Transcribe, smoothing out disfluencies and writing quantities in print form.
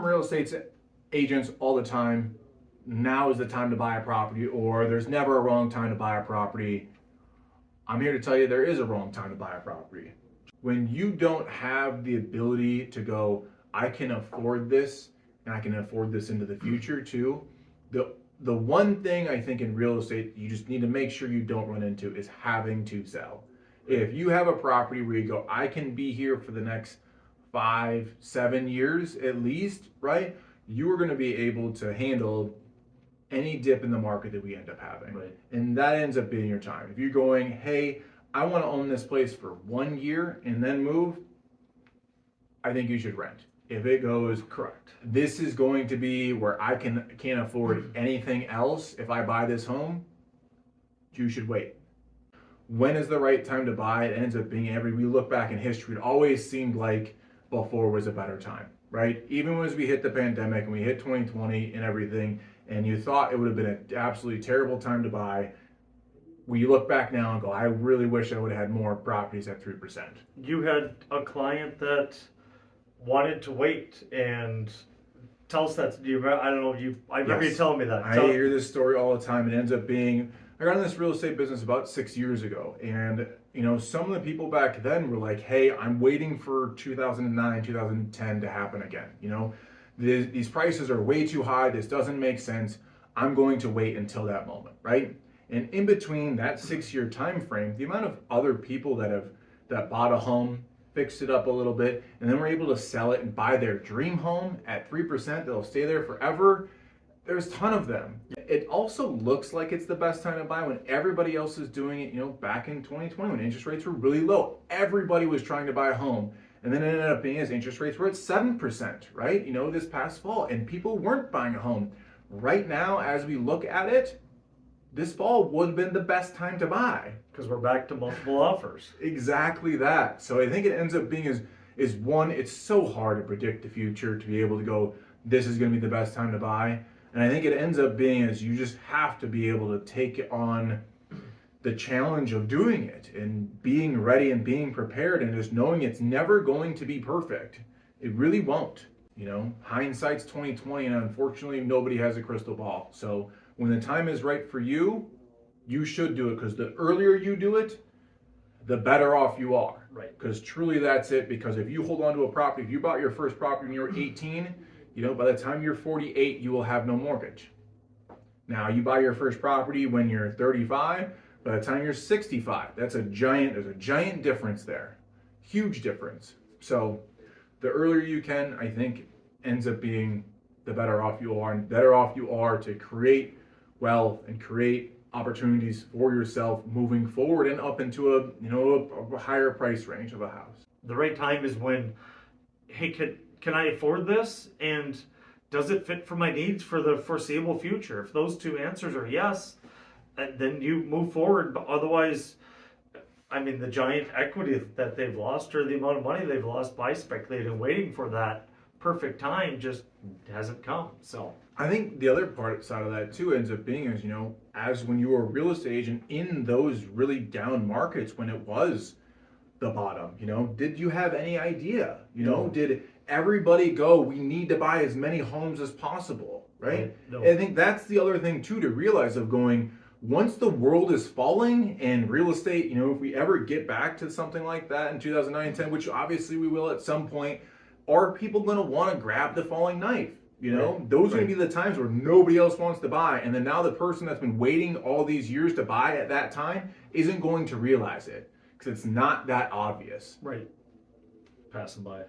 from real estate agents all the time, now is the time to buy a property, or there's never a wrong time to buy a property. I'm here to tell you there is a wrong time to buy a property. When you don't have the ability to go, I can afford this and I can afford this into the future too. The one thing I think in real estate you just need to make sure you don't run into is having to sell. If you have a property where you go, I can be here for the next 5-7 years at least, right? You are going to be able to handle any dip in the market that we end up having. Right. And that ends up being your time. If you're going, hey, I want to own this place for 1 year and then move, I think you should rent. If it goes, Correct. this is going to be where I can't afford anything else if I buy this home, you should wait. When is the right time to buy? It ends up being we look back in history, it always seemed like before was a better time, right? Even as we hit the pandemic and we hit 2020 and everything, and you thought it would have been an absolutely terrible time to buy, we look back now and go, I really wish I would have had more properties at 3%. You had a client that wanted to wait, and tell us that. I don't know if I remember you telling me that. I hear this story all the time. It ends up being, I got in this real estate business about 6 years ago, and some of the people back then were like, hey, I'm waiting for 2009, 2010 to happen again. These prices are way too high. This doesn't make sense. I'm going to wait until that moment, right? And in between that 6-year time frame, the amount of other people that bought a home, fixed it up a little bit, and then were able to sell it and buy their dream home at 3%, that'll stay there forever. There's a ton of them. It also looks like it's the best time to buy when everybody else is doing it. Back in 2020 when interest rates were really low, everybody was trying to buy a home. And then it ended up being as interest rates were at 7%, right? This past fall, and people weren't buying a home. Right now, as we look at it, this fall would have been the best time to buy. Because we're back to multiple offers. Exactly that. So I think it ends up being is one, it's so hard to predict the future to be able to go, this is going to be the best time to buy. And I think it ends up being is you just have to be able to take on the challenge of doing it and being ready and being prepared and just knowing it's never going to be perfect. It really won't. Hindsight's 2020, and unfortunately nobody has a crystal ball. So when the time is right for you, you should do it, because the earlier you do it, the better off you are. Right. Because truly that's it. Because if you hold on to a property, if you bought your first property when you were 18, by the time you're 48, you will have no mortgage. Now you buy your first property when you're 35, by the time you're 65, there's a giant difference there. Huge difference. So the earlier you can, I think, ends up being the better off you are, and better off you are to create wealth and create opportunities for yourself moving forward and up into a higher price range of a house. The right time is when, hey, can I afford this? And does it fit for my needs for the foreseeable future? If those two answers are yes, then you move forward. But otherwise, the giant equity that they've lost, or the amount of money they've lost by speculating and waiting for that perfect time just hasn't come. So I think the other side of that too ends up being is, as when you were a real estate agent in those really down markets when it was the bottom, did you have any idea? No. Did everybody go, we need to buy as many homes as possible, right? No. I think that's the other thing too to realize of going, once the world is falling and real estate, if we ever get back to something like that in 2009 and 10, which obviously we will at some point, are people going to want to grab the falling knife? Right. Those are going to be the times where nobody else wants to buy. And then now the person that's been waiting all these years to buy at that time isn't going to realize it because it's not that obvious. Right. Passing by.